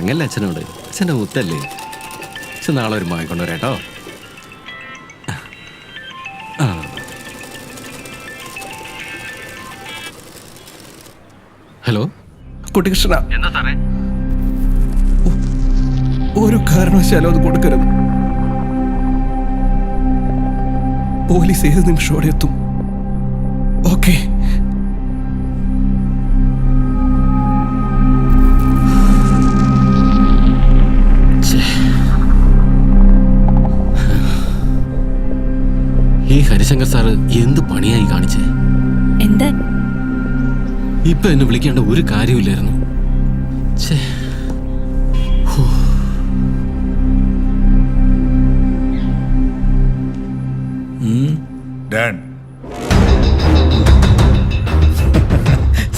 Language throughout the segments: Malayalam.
പിണങ്ങല്ല അച്ഛനോട്. അച്ഛൻ്റെ മുത്തല്ലേ. അച്ഛൻ നാളെ ഒരു വാങ്ങിക്കൊണ്ടുവരാട്ടോ. ഹലോ കുട്ടികൃഷ്ണ, ഒരു കാരണവശാലും അത് കൊടുക്കരുത്. പോലീസ് ഏത് നിമിഷത്തോടെ എത്തും. ഓക്കെ? ഈ ഹരിശങ്കർ സാറ് എന്ത് പണിയായി കാണിച്ചേ? എന്താ ഇപ്പൊ എന്നെ വിളിക്കേണ്ട ഒരു കാര്യമില്ലായിരുന്നു.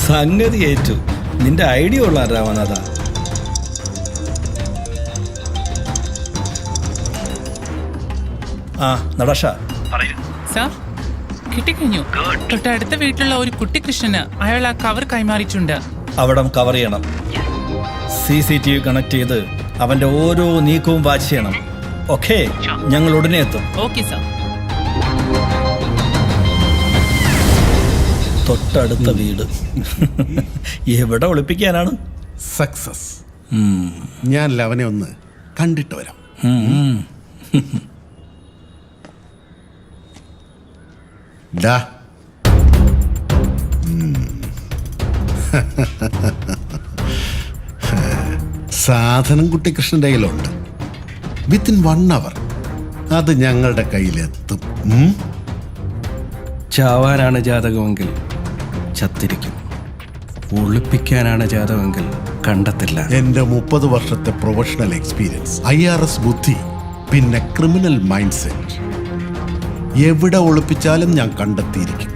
സംഗതി ഏറ്റു. നിന്റെ ഐഡിയ ഉള്ള രാമനാഥ. ആ നടഷ സാർ കിട്ടിക്കഴിഞ്ഞു. തൊട്ടടുത്ത വീട്ടിലുള്ള ഒരു കുട്ടികൃഷ്ണന് അയാൾ ആ കവർ കൈമാറിയിട്ടുണ്ട്. അവിടം കവർ ചെയ്യണം. CCTV കണക്ട് ചെയ്ത് അവന്റെ ഓരോ നീക്കവും വാച്ച് ചെയ്യണം. ഓക്കെ? ഞങ്ങൾ ഉടനെ എത്തും. Okay sir. തൊട്ടടുത്ത വീട് എവിടെ ഒളിപ്പിക്കാനാണ്? സക്സസ്. ഞാൻ അവനെ ഒന്ന് കണ്ടിട്ട് വരാം. ഡാ സാധനം കുട്ടികൃഷ്ണൻ്റെ കയ്യിലുണ്ട്. വിത്തിൻ 1 hour അത് ഞങ്ങളുടെ കയ്യിലെത്തും. ചാവാനാണ് ജാതകമെങ്കിൽ ചത്തിരിക്കും. ഒളിപ്പിക്കാനാണ് ജാതകമെങ്കിൽ കണ്ടെത്തില്ല. എൻ്റെ 30 വർഷത്തെ പ്രൊഫഷണൽ എക്സ്പീരിയൻസ്, IRS ബുദ്ധി, പിന്നെ ക്രിമിനൽ മൈൻഡ് സെറ്റ്. എവിടെ ഒളിപ്പിച്ചാലും ഞാൻ കണ്ടെത്തിയിരിക്കും.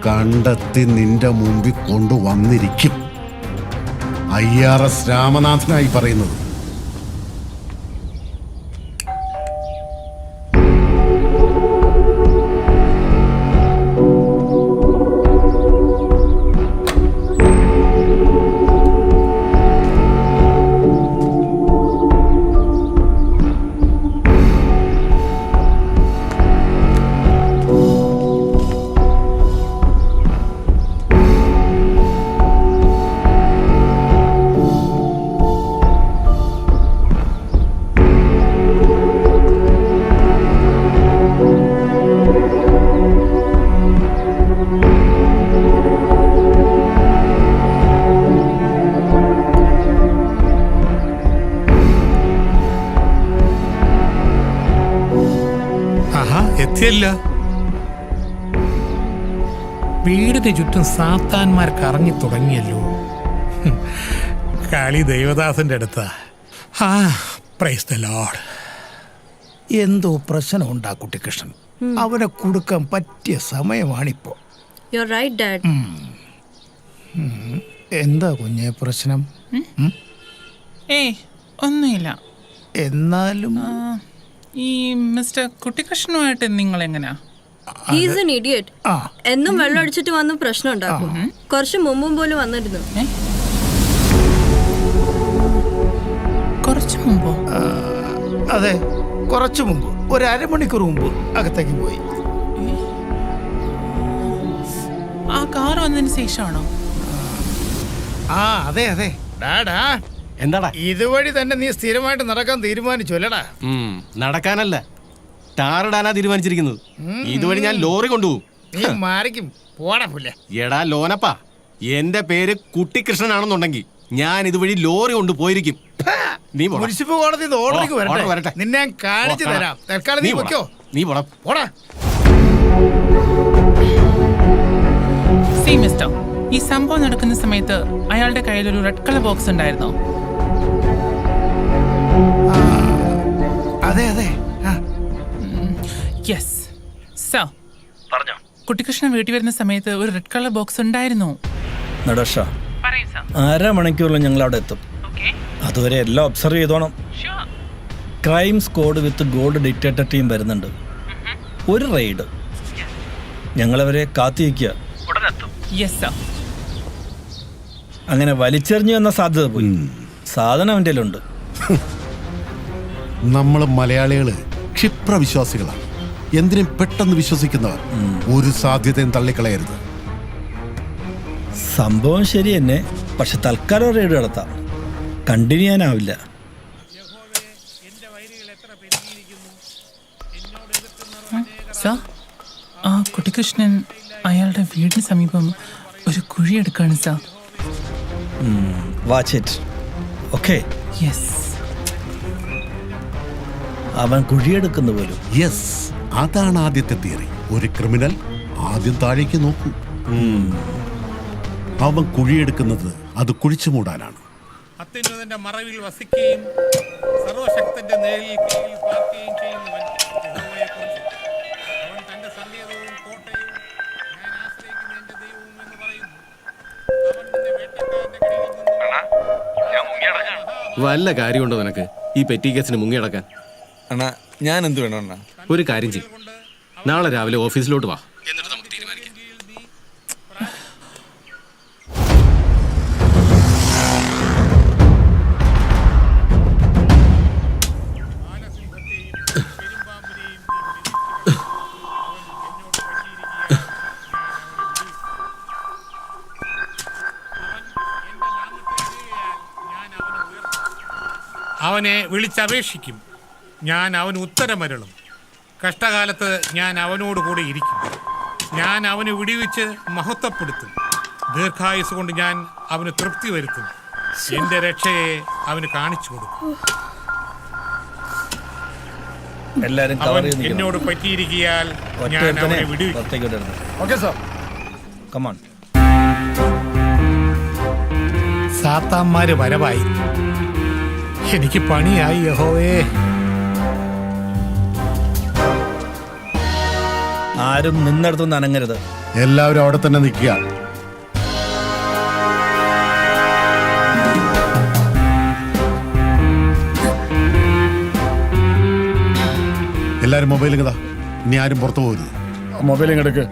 കണ്ടെത്തി നിന്റെ മുമ്പിൽ കൊണ്ടുവന്നിരിക്കും. IRS രാമനാഥനായി പറയുന്നത്. എത്തിയല്ല. വീടിന് ചുറ്റും സാത്താന്മാർ കറങ്ങി തുടങ്ങിയല്ലോ. കളി ദൈവദാസന്റെ അടുത്താ. Praise the Lord. എന്തോ പ്രശ്നമുണ്ടാ കുട്ടികൃഷ്ണൻ. അവനെ കൊടുക്കാൻ പറ്റിയ സമയമാണിപ്പോ. എന്താ കുഞ്ഞെ പ്രശ്നം? ഒന്നുമില്ല. എന്നാലും ഈ മിസ്റ്റർ കുട്ടികൃഷ്ണനുമായിട്ട് നിങ്ങൾ എങ്ങനെയാ? എന്നും വെള്ളം അടിച്ചിട്ട് വന്ന് പ്രശ്നം ഉണ്ടാക്കും. കുറച്ച് മുമ്പും പോലും വന്നിരുന്നു. കുറച്ചു മുമ്പോ? അതെ, കുറച്ചു മുമ്പ്. ഒരു അരമണിക്കൂർ മുമ്പ് അകത്തേക്ക് പോയി. ആ കാർ വന്നതിന് ശേഷമാണോ? അതെ അതെ. ഡാടാ, എന്താടാ? ഇതുവഴി തന്നെ നീ സ്ഥിരമായിട്ട് നടക്കാൻ തീരുമാനിച്ചു അല്ലടാ? നടക്കാനല്ല, ടാറിടാനാ തീരുമാനിച്ചിരിക്കുന്നത്. ഇതുവഴി ഞാൻ ലോറി കൊണ്ടുപോകും. നീ മാറിക്കും പോടാ പുല്ലേ. എടാ ലോനപ്പാ, എന്റെ പേര് കുട്ടികൃഷ്ണനാണെന്നുണ്ടെങ്കിൽ ഞാൻ ഇതുവഴി ലോറി കൊണ്ടുപോയിരിക്കും. നീ മുനിസിപ്പൽ കോടതി ഓർഡറിക്ക് വരട്ടെ. നിന്നെ ഞാൻ കാണിച്ചു തരാം. തൽക്കാലം നീ വെക്കോ. നീ പോടാ. സീ മിസ്റ്റർ, ഈ സംഭവം നടക്കുന്ന സമയത്ത് അയാളുടെ കയ്യിൽ ഒരു റെഡ് കളർ ബോക്സ് ഉണ്ടായിരുന്നോ? അതെ അതെ. Yes sir. പറഞ്ഞോ. കുട്ടികൃഷ്ണൻ വീട്ടിൽ വരുന്ന സമയത്ത് ഒരു റെഡ് കളർ ബോക്സ് ഉണ്ടായിരുന്നു. നടഷ, അരമണിക്കൂറിൽ ഞങ്ങൾ അവിടെ എത്തും. അതുവരെ എല്ലാം ഒബ്സർവ് ചെയ്തോണം. Crime squad with gold detector team വരുന്നുണ്ട്. ഒരു റെയ്ഡ്. ഞങ്ങളവരെ കാത്തിരിക്കുക. Yes sir. അങ്ങനെ വലിച്ചെറിഞ്ഞു എന്ന സാധ്യത പോയി. സാധനം അവൻ്റെ ഉണ്ട്. നമ്മൾ മലയാളികള് ക്ഷിപ്രവിശ്വാസികളാണ്. എന്തിനും പെട്ടെന്ന് വിശ്വസിക്കുന്നവർ. ഒരു സാധ്യതയും തള്ളിക്കളയരുത്. സംഭവം ശരി തന്നെ, പക്ഷെ തൽക്കാലം റെയ്ഡ് നടത്താം. കണ്ടിന്യൂ ചെയ്യാനാവില്ല. സാർ, ആ കുട്ടിക്കൃഷ്ണൻ അയാളുടെ വീടിന് സമീപം ഒരു കുഴിയെടുക്കാണ് sir. Watch it. Okay, yes. അവൻ കുഴിയെടുക്കുന്ന പോലും. യെസ്, അതാണ് ആദ്യത്തെ തിയറി. ഒരു ക്രിമിനൽ ആദ്യം താഴേക്ക് നോക്കൂ. അവൻ കുഴിയെടുക്കുന്നത് അത് കുഴിച്ചു മൂടാനാണ്. അത്യുന്നതന്റെ മറവിൽ വസിക്കുകയും സർവശക്തന്റെ നിഴലിൽ കീഴിൽ പാർക്കുകയും ചെയ്യുന്നവൻ യഹോവയെക്കുറിച്ച് അവൻ തന്റെ സങ്കേതവും കോട്ടയും ഞാൻ ആശ്രയിക്കുന്ന എന്റെ ദൈവവും എന്ന് പറയുന്നു. അവൻ നിന്നെ വേട്ടക്കാരന്റെ കയ്യിൽ നിന്നും വല്ല കാര്യമുണ്ടോ നിനക്ക് ഈ പെറ്റി കേസിന് മുങ്ങിയടക്കാൻ? അണ്ണാ ഞാൻ എന്ത് വേണം അണ്ണാ? ഒരു കാര്യം ചെയ്യും, നാളെ രാവിലെ ഓഫീസിലോട്ട് വാ, എന്നിട്ട് നമുക്ക് തീരുമാനിക്കാം. അവനെ വിളിച്ചപേക്ഷിക്കും, ഞാൻ അവന് ഉത്തരമരുളും. കഷ്ടകാലത്ത് ഞാൻ അവനോട് കൂടെ ഇരിക്കും. ഞാൻ അവനെ വിടിവിച്ച് മഹത്വപ്പെടുത്തും. ദീർഘായുസ് കൊണ്ട് ഞാൻ അവന് തൃപ്തി വരുത്തും. എന്റെ രക്ഷയെ അവന് കാണിച്ചു കൊടുക്കും. എല്ലാരും കവർ അവൻ ചെയ്ത് നിൽക്കണം. എന്നോട് പറ്റിയിരിക്കിയാൽ ഒറ്റ ഞാൻ ഒരുത്തനെ അവനെ വിടുവിക്കും. പുറത്തേക്ക് വിടരുത്. Okay sir. കമോൺ. സാത്താന്മാര് വരവായി. എനിക്ക് പണിയായി യഹോവേ. ആരും നിന്നിടത്തുനിന്ന് അനങ്ങരുത്. എല്ലാവരും അവിടെ തന്നെ നിൽക്കുക. എല്ലാരും മൊബൈലും കഥാ. ഇനി ആരും പുറത്തു പോകരുത്. മൊബൈൽ ഇങ്ങെടുക്ക്.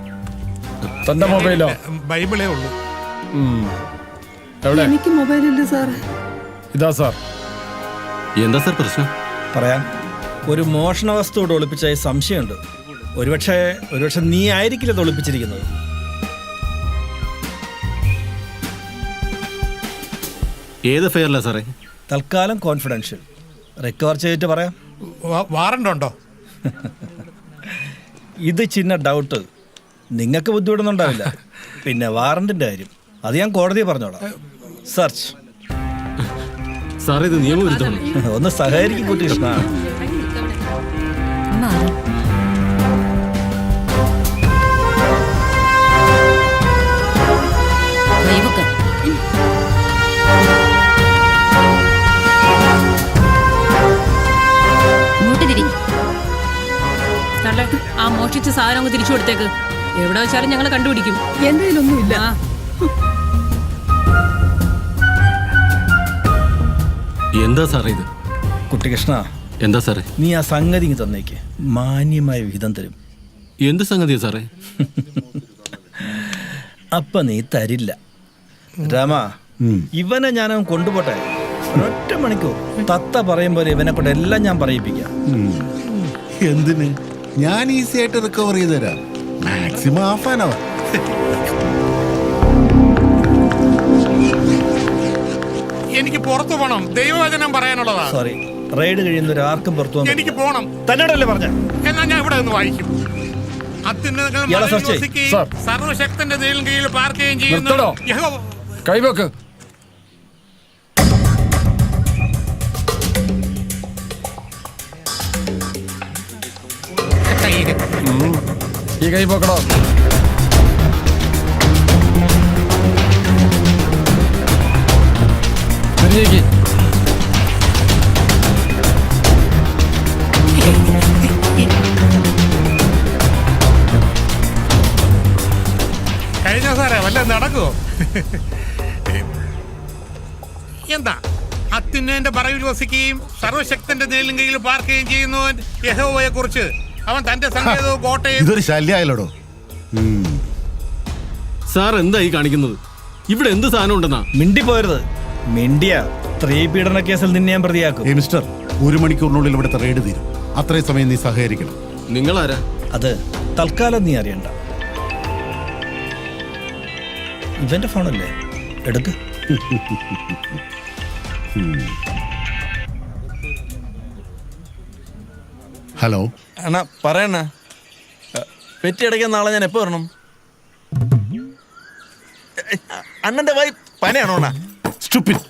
തന്റെ മൊബൈലോ? ബൈബിളേ ഉള്ളൂ. എവിടെ? എനിക്ക് മൊബൈലില്ല സാറേ. ഇതാ സാർ. എന്താ സാർ പ്രശ്നം? പറയാം. ഒരു മോഷണ വസ്തു ഇവിടെ ഒളിപ്പിച്ചായി സംശയമുണ്ട്. ഒരുപക്ഷെ നീ ആയിരിക്കില്ല ഇത് ഒളിപ്പിച്ചിരിക്കുന്നത്. ഏത് ഫെയറില്ല സാറേ? തൽക്കാലം കോൺഫിഡൻഷ്യൽ. റിക്കവർ ചെയ്തിട്ട് പറയാം. വാറണ്ട് ഉണ്ടോ? ഇത് ചിന്ന ഡൗട്ട്. നിങ്ങൾക്ക് ബുദ്ധിമുട്ടൊന്നുണ്ടാവില്ല. പിന്നെ വാറണ്ടിന്റെ കാര്യം അത് ഞാൻ കോടതിയെ പറഞ്ഞോളാം. സെർച്ച്. സാർ ഇത് നിയമവിരുദ്ധമാണ്. ഒന്ന് സഹകരിക്കും കുട്ടികൃഷ്ണ. ആ മോഷ്ടിച്ച സാധനം അങ്ങ് തിരിച്ചു കൊടുത്തേക്ക്. എവിടെ വെച്ചാലും ഞങ്ങൾ കണ്ടുപിടിക്കും. എന്റെ കയ്യിലൊന്നുമില്ല. എന്താ സാറേ ഇത്? കുട്ടികൃഷ്ണ, എന്താ സാറേ? നീ ആ സംഗതി ഇങ്ങ് തന്നേക്ക്. മാന്യമായ വിഹിതം തരും. എന്ത് സംഗതിയാ സാറേ? അപ്പൊ നീ തരില്ല. രാമ, ഇവനെ ഞാനവൻ കൊണ്ടുപോട്ടെ. ഒരൊറ്റ മണിക്കൂർ തത്ത പറയും പോലെ ഇവനെ കൊണ്ട് എല്ലാം ഞാൻ പറയിപ്പിക്കാം. എന്തിന്? ഞാൻ ഈസി ആയിട്ട് റിക്കവർ ചെയ്ത് തരാം. Maximum half an hour. എനിക്ക് പുറത്തു പോണം. ദൈവവചനം പറയാനുള്ളതാ. സോറി, റൈഡ് കഴിയുന്ന ആർക്കും പുറത്തു പോകാൻ എനിക്ക് പോണം. തന്നോടല്ലേ പറഞ്ഞ? എന്നാ ഞാൻ ഇവിടെ നിന്ന് വായിക്കും. അത്യുന്നതങ്ങൾ ഇയാളെ മറവിൽ search ചെയ്യ്. വസിക്കുകയും സാർ. സർവശക്തന്റെ നിഴലിൻ കീഴിൽ പാർക്കുകയും ചെയ്യുന്നു. നിർത്തടോ. യഹോവ കൈവെക്ക്. ഈ കൈ പോക്കടോ. തിരിഞ്ഞേക്ക്. കഴിഞ്ഞ സാറേ വല്ല നടക്കുവോ? എന്താ? അത്യുന്നതന്റെ പറവിൽ വസിക്കുകയും സർവശക്തന്റെ നിഴലിൻ കീഴിൽ പാർക്കുകയും ചെയ്യുന്നവൻ യഹോവയെ കുറിച്ച് അവൻ തന്റെ സങ്കേതവും കോട്ടയും. ഇതൊരു ശല്യമായല്ലോടോ. സാർ എന്താ ഈ കാണിക്കുന്നത്? ഇവിടെ എന്ത് സാധനം ഉണ്ടെന്നാ? മിണ്ടി പോരുത്. മിണ്ടിയ സ്ത്രീ പീഡന കേസിൽ നിന്നെ ഞാൻ പ്രതിയാക്കും. മിസ്റ്റർ, 1 മണിക്കൂറിനുള്ളിൽ ഇവിടുത്തെ റെയ്ഡ് തീരും. അത്രയും സമയം നീ സഹകരിക്കണം. നിങ്ങളാരാ? അത് തൽക്കാലം നീ അറിയണ്ട. ഇവന്റെ ഫോണല്ലേ, എടുക്ക്. ഹലോ. അണ്ണാ പറയണ്ണ, പെറ്റി അടയ്ക്കാൻ നാളെ ഞാൻ എപ്പോ വരണം? അണ്ണന്റെ വായി പനയാണോ അണ്ണാ? സ്റ്റുപ്പിഡ്.